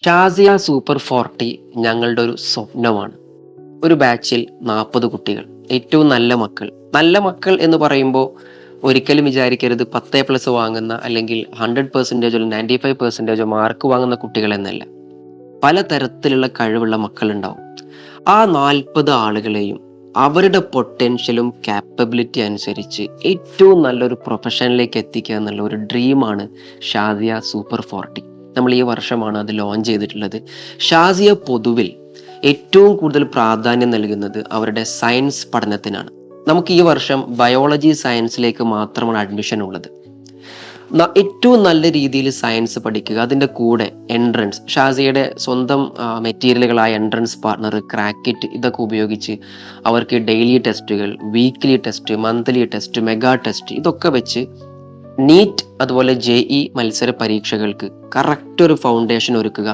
Shazia super 40 ഞങ്ങളുടെ ഒരു സ്വപ്നമാണ്. ഒരു ബാച്ചിൽ 40 കുട്ടികൾ, ഏറ്റവും നല്ല മക്കൾ. നല്ല മക്കൾ എന്ന് പറയുമ്പോൾ ഒരിക്കലും വിചാരിക്കരുത് 10+ വാങ്ങുന്ന അല്ലെങ്കിൽ 100% 95% മാർക്ക് വാങ്ങുന്ന കുട്ടികൾ എന്നല്ല. പലതരത്തിലുള്ള കഴിവുള്ള മക്കളുണ്ടാവും. ആ 40 ആളുകളെയും അവരുടെ പൊട്ടൻഷ്യലും കാപ്പബിലിറ്റി അനുസരിച്ച് ഏറ്റവും നല്ലൊരു പ്രൊഫഷനിലേക്ക് എത്തിക്കുക എന്നുള്ള ഒരു ഡ്രീമാണ് ഷാസിയ സൂപ്പർ 40. നമ്മൾ ഈ വർഷമാണ് അത് ലോഞ്ച് ചെയ്തിട്ടുള്ളത്. ഷാസിയ പൊതുവിൽ ഏറ്റവും കൂടുതൽ പ്രാധാന്യം നൽകുന്നത് അവരുടെ സയൻസ് പഠനത്തിനാണ്. നമുക്ക് ഈ വർഷം ബയോളജി സയൻസിലേക്ക് മാത്രമാണ് അഡ്മിഷൻ ഉള്ളത്. ഏറ്റവും നല്ല രീതിയിൽ സയൻസ് പഠിക്കുക, അതിൻ്റെ കൂടെ എൻട്രൻസ്, ഷാസിയയുടെ സ്വന്തം മെറ്റീരിയലുകളായ എൻട്രൻസ് പാർട്ണർ, ക്രാക്കിറ്റ്, ഇതൊക്കെ ഉപയോഗിച്ച് അവർക്ക് ഡെയിലി ടെസ്റ്റുകൾ, weekly test, monthly test, mega test, ഇതൊക്കെ വെച്ച് നീറ്റ് അതുപോലെ JEE മത്സര പരീക്ഷകൾക്ക് കറക്റ്റ് ഒരു ഫൗണ്ടേഷൻ ഒരുക്കുക.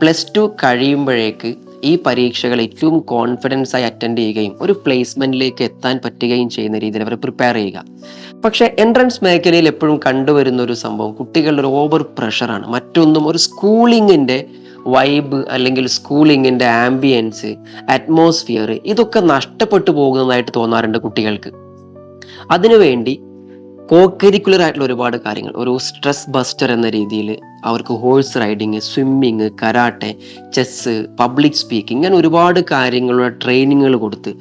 +2 കഴിയുമ്പോഴേക്ക് ഈ പരീക്ഷകൾ ഏറ്റവും കോൺഫിഡൻസ് ആയി അറ്റൻഡ് ചെയ്യുകയും ഒരു പ്ലേസ്മെന്റിലേക്ക് എത്താൻ പറ്റുകയും ചെയ്യുന്ന രീതിയിൽ അവരെ പ്രിപ്പയർ ചെയ്യുക. പക്ഷേ എൻട്രൻസ് മേഖലയിൽ എപ്പോഴും കണ്ടുവരുന്ന ഒരു സംഭവം കുട്ടികളുടെ ഒരു ഓവർ പ്രഷറാണ്. മറ്റൊന്നും ഒരു സ്കൂളിങ്ങിൻ്റെ വൈബ് അല്ലെങ്കിൽ സ്കൂളിങ്ങിൻ്റെ ആംബിയൻസ്, അറ്റ്മോസ്ഫിയർ, ഇതൊക്കെ നഷ്ടപ്പെട്ടു പോകുന്നതായിട്ട് തോന്നാറുണ്ട് കുട്ടികൾക്ക്. അതിനുവേണ്ടി കോകരിക്കുലർ ആയിട്ടുള്ള ഒരുപാട് കാര്യങ്ങൾ, ഒരു സ്ട്രെസ് ബസ്റ്റർ എന്ന രീതിയിൽ അവർക്ക് horse riding, swimming, karate, chess, public speaking, ഇങ്ങനെ ഒരുപാട് കാര്യങ്ങളുടെ ട്രെയിനിങ്ങുകൾ കൊടുത്ത്,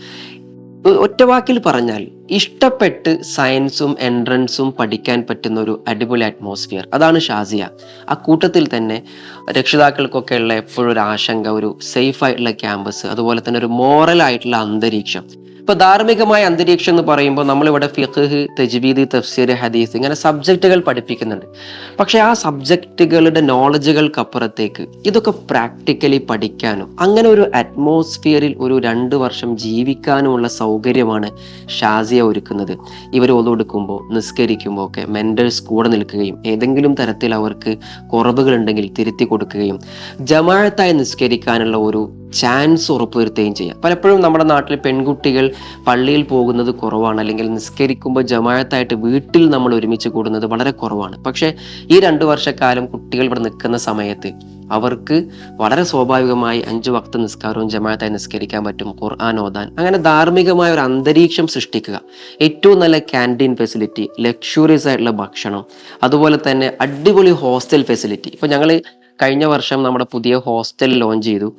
ഒറ്റവാക്കിൽ പറഞ്ഞാൽ ഇഷ്ടപ്പെട്ട് സയൻസും എൻട്രൻസും പഠിക്കാൻ പറ്റുന്ന ഒരു അടിപൊളി അറ്റ്മോസ്ഫിയർ, അതാണ് ഷാസിയ. ആ കൂട്ടത്തിൽ തന്നെ രക്ഷിതാക്കൾക്കൊക്കെ ഉള്ള എപ്പോഴും ഒരു ആശങ്ക, ഒരു സേഫ് ആയിട്ടുള്ള ക്യാമ്പസ്, അതുപോലെ തന്നെ ഒരു മോറൽ ആയിട്ടുള്ള അന്തരീക്ഷം. ഇപ്പൊ ധാർമ്മികമായ അന്തരീക്ഷം എന്ന് പറയുമ്പോൾ നമ്മളിവിടെ ഫിഖ്, തജ്വീദ്, തഫ്സീർ, ഹദീസ്, ഇങ്ങനെ സബ്ജക്റ്റുകൾ പഠിപ്പിക്കുന്നുണ്ട്. പക്ഷെ ആ സബ്ജക്റ്റുകളുടെ നോളജുകൾക്കപ്പുറത്തേക്ക് ഇതൊക്കെ പ്രാക്ടിക്കലി പഠിക്കാനും അങ്ങനെ ഒരു അറ്റ്മോസ്ഫിയറിൽ ഒരു 2 വർഷം ജീവിക്കാനുമുള്ള സൗകര്യമാണ് ഷാസിയ ഒരുക്കുന്നത്. ഇവർ ഒതുകൊടുക്കുമ്പോൾ, നിസ്കരിക്കുമ്പോൾ ഒക്കെ മെന്റേഴ്സ് കൂടെ നിൽക്കുകയും ഏതെങ്കിലും തരത്തിൽ അവർക്ക് കുറവുകൾ ഉണ്ടെങ്കിൽ തിരുത്തി കൊടുക്കുകയും ജമാഅത്തായി നിസ്കരിക്കാനുള്ള ഒരു ചാൻസ് ഉറപ്പുവരുത്തുകയും ചെയ്യാം. പലപ്പോഴും നമ്മുടെ നാട്ടിൽ പെൺകുട്ടികൾ പള്ളിയിൽ പോകുന്നത് കുറവാണ്, അല്ലെങ്കിൽ നിസ്കരിക്കുമ്പോൾ ജമാഅത്തായിട്ട് വീട്ടിൽ നമ്മൾ ഒരുമിച്ച് കൂടുന്നത് വളരെ കുറവാണ്. പക്ഷേ ഈ 2 വർഷക്കാലം കുട്ടികൾ ഇവിടെ നിൽക്കുന്ന സമയത്ത് അവർക്ക് വളരെ സ്വാഭാവികമായി 5 വക്ത് നിസ്കാരവും ജമാഅത്തായി നിസ്കരിക്കാൻ പറ്റും, ഖുർആൻ ഓതാൻ, അങ്ങനെ ധാർമ്മികമായ ഒരു അന്തരീക്ഷം സൃഷ്ടിക്കുക. ഏറ്റവും നല്ല ക്യാൻറ്റീൻ ഫെസിലിറ്റി, ലക്ഷൂറിയസ് ആയിട്ടുള്ള ഭക്ഷണം, അതുപോലെ തന്നെ അടിപൊളി ഹോസ്റ്റൽ ഫെസിലിറ്റി. ഇപ്പൊ ഞങ്ങൾ കഴിഞ്ഞ വർഷം നമ്മുടെ പുതിയ ഹോസ്റ്റൽ ലോഞ്ച് ചെയ്തു.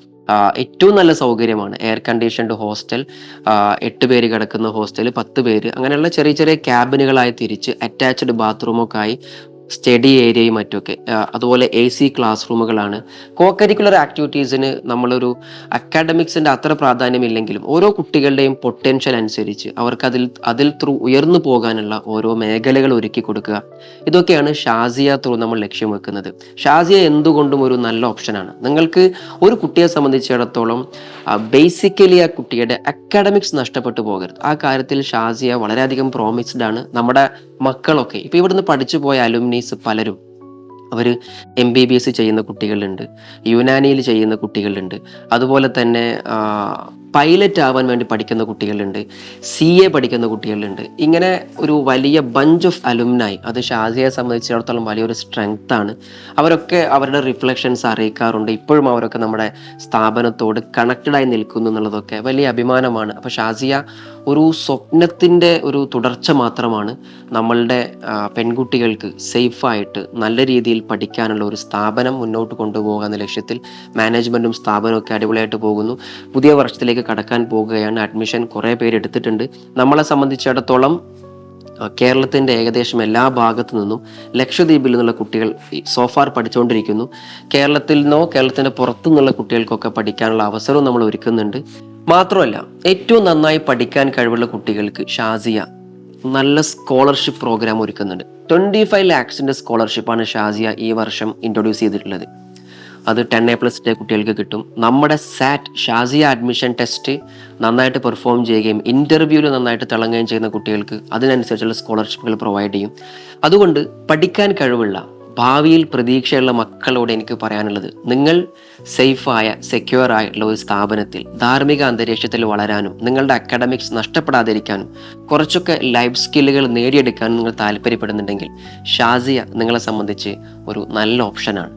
ഏറ്റവും നല്ല സൗകര്യമാണ്. എയർ കണ്ടീഷൻഡ് ഹോസ്റ്റൽ, 8 പേര് കിടക്കുന്ന ഹോസ്റ്റൽ, 10 പേര്, അങ്ങനെയുള്ള ചെറിയ ചെറിയ ക്യാബിനുകളായി തിരിച്ച് അറ്റാച്ച്ഡ് ബാത്റൂമൊക്കെ ആയി, സ്റ്റഡി ഏരിയയും മറ്റുമൊക്കെ, അതുപോലെ AC ക്ലാസ് റൂമുകളാണ്. കോകരിക്കുലർ ആക്ടിവിറ്റീസിന് നമ്മളൊരു അക്കാഡമിക്സിൻ്റെ അത്ര പ്രാധാന്യമില്ലെങ്കിലും ഓരോ കുട്ടികളുടെയും പൊട്ടൻഷ്യൽ അനുസരിച്ച് അവർക്ക് അതിൽ ത്രൂ ഉയർന്നു പോകാനുള്ള ഓരോ മേഖലകൾ ഒരുക്കി കൊടുക്കുക. ഇതൊക്കെയാണ് ഷാസിയ ത്രൂ നമ്മൾ ലക്ഷ്യം വെക്കുന്നത്. ഷാസിയ എന്തുകൊണ്ടും ഒരു നല്ല ഓപ്ഷനാണ്. നിങ്ങൾക്ക് ഒരു കുട്ടിയെ സംബന്ധിച്ചിടത്തോളം ബേസിക്കലി ആ കുട്ടിയുടെ അക്കാഡമിക്സ് നഷ്ടപ്പെട്ടു പോകരുത്. ആ കാര്യത്തിൽ ഷാസിയ വളരെയധികം പ്രോമിസ്ഡ് ആണ്. നമ്മുടെ മക്കളൊക്കെ ഇപ്പൊ ഇവിടുന്ന് പഠിച്ചു പോയ അലുമിനീസ് പലരും അവർ MBBS ചെയ്യുന്ന കുട്ടികളുണ്ട്, യുനാനിയിൽ ചെയ്യുന്ന കുട്ടികളുണ്ട്, അതുപോലെ തന്നെ പൈലറ്റ് ആവാൻ വേണ്ടി പഠിക്കുന്ന കുട്ടികളുണ്ട്, CA പഠിക്കുന്ന കുട്ടികളുണ്ട്. ഇങ്ങനെ ഒരു വലിയ ബഞ്ച് ഓഫ് അലുമിനായി. അത് ഷാസിയയെ സംബന്ധിച്ചിടത്തോളം വലിയൊരു സ്ട്രെങ്ത് ആണ്. അവരൊക്കെ അവരുടെ റിഫ്ലക്ഷൻസ് അറിയിക്കാറുണ്ട്. ഇപ്പോഴും അവരൊക്കെ നമ്മുടെ സ്ഥാപനത്തോട് കണക്റ്റഡായി നിൽക്കുന്നു എന്നുള്ളതൊക്കെ വലിയ അഭിമാനമാണ്. അപ്പോൾ ഷാസിയ ഒരു സ്വപ്നത്തിൻ്റെ ഒരു തുടർച്ച മാത്രമാണ്. നമ്മളുടെ പെൺകുട്ടികൾക്ക് സേഫായിട്ട് നല്ല രീതിയിൽ പഠിക്കാനുള്ള ഒരു സ്ഥാപനം മുന്നോട്ട് കൊണ്ടുപോകുക എന്ന ലക്ഷ്യത്തിൽ മാനേജ്മെൻറ്റും സ്ഥാപനവും ഒക്കെ അടിപൊളിയായിട്ട് പോകുന്നു. പുതിയ വർഷത്തിലേക്ക് കടക്കാൻ പോകുകയാണ്. അഡ്മിഷൻ കുറേ പേര് എടുത്തിട്ടുണ്ട്. നമ്മളെ സംബന്ധിച്ചിടത്തോളം കേരളത്തിൻ്റെ ഏകദേശം എല്ലാ ഭാഗത്തു നിന്നും, ലക്ഷദ്വീപിൽ നിന്നുള്ള കുട്ടികൾ സോഫാർ പഠിച്ചുകൊണ്ടിരിക്കുന്നു. കേരളത്തിൽ നിന്നോ കേരളത്തിൻ്റെ പുറത്തു നിന്നുള്ള കുട്ടികൾക്കൊക്കെ പഠിക്കാനുള്ള അവസരവും നമ്മൾ ഒരുക്കുന്നുണ്ട്. മാത്രമല്ല, ഏറ്റവും നന്നായി പഠിക്കാൻ കഴിവുള്ള കുട്ടികൾക്ക് ഷാസിയ നല്ല സ്കോളർഷിപ്പ് പ്രോഗ്രാം ഒരുക്കുന്നുണ്ട്. 25 lakhs സ്കോളർഷിപ്പാണ് ഷാസിയ ഈ വർഷം ഇൻട്രൊഡ്യൂസ് ചെയ്തിട്ടുള്ളത്. അത് 10A+ കുട്ടികൾക്ക് കിട്ടും. നമ്മുടെ ഷാസിയ അഡ്മിഷൻ ടെസ്റ്റ് നന്നായിട്ട് പെർഫോം ചെയ്യുകയും ഇൻ്റർവ്യൂവിൽ നന്നായിട്ട് തിളങ്ങുകയും ചെയ്യുന്ന കുട്ടികൾക്ക് അതിനനുസരിച്ചുള്ള സ്കോളർഷിപ്പുകൾ പ്രൊവൈഡ് ചെയ്യും. അതുകൊണ്ട് പഠിക്കാൻ കഴിവുള്ള, ഭാവിയിൽ പ്രതീക്ഷയുള്ള മക്കളോട് എനിക്ക് പറയാനുള്ളത്, നിങ്ങൾ സേഫായ, സെക്യൂർ ആയിട്ടുള്ള ഒരു സ്ഥാപനത്തിൽ ധാർമ്മിക അന്തരീക്ഷത്തിൽ വളരാനും നിങ്ങളുടെ അക്കാഡമിക്സ് നഷ്ടപ്പെടാതിരിക്കാനും കുറച്ചൊക്കെ ലൈഫ് സ്കില്ലുകൾ നേടിയെടുക്കാനും നിങ്ങൾ താല്പര്യപ്പെടുന്നുണ്ടെങ്കിൽ ഷാസിയ നിങ്ങളെ സംബന്ധിച്ച് ഒരു നല്ല ഓപ്ഷനാണ്.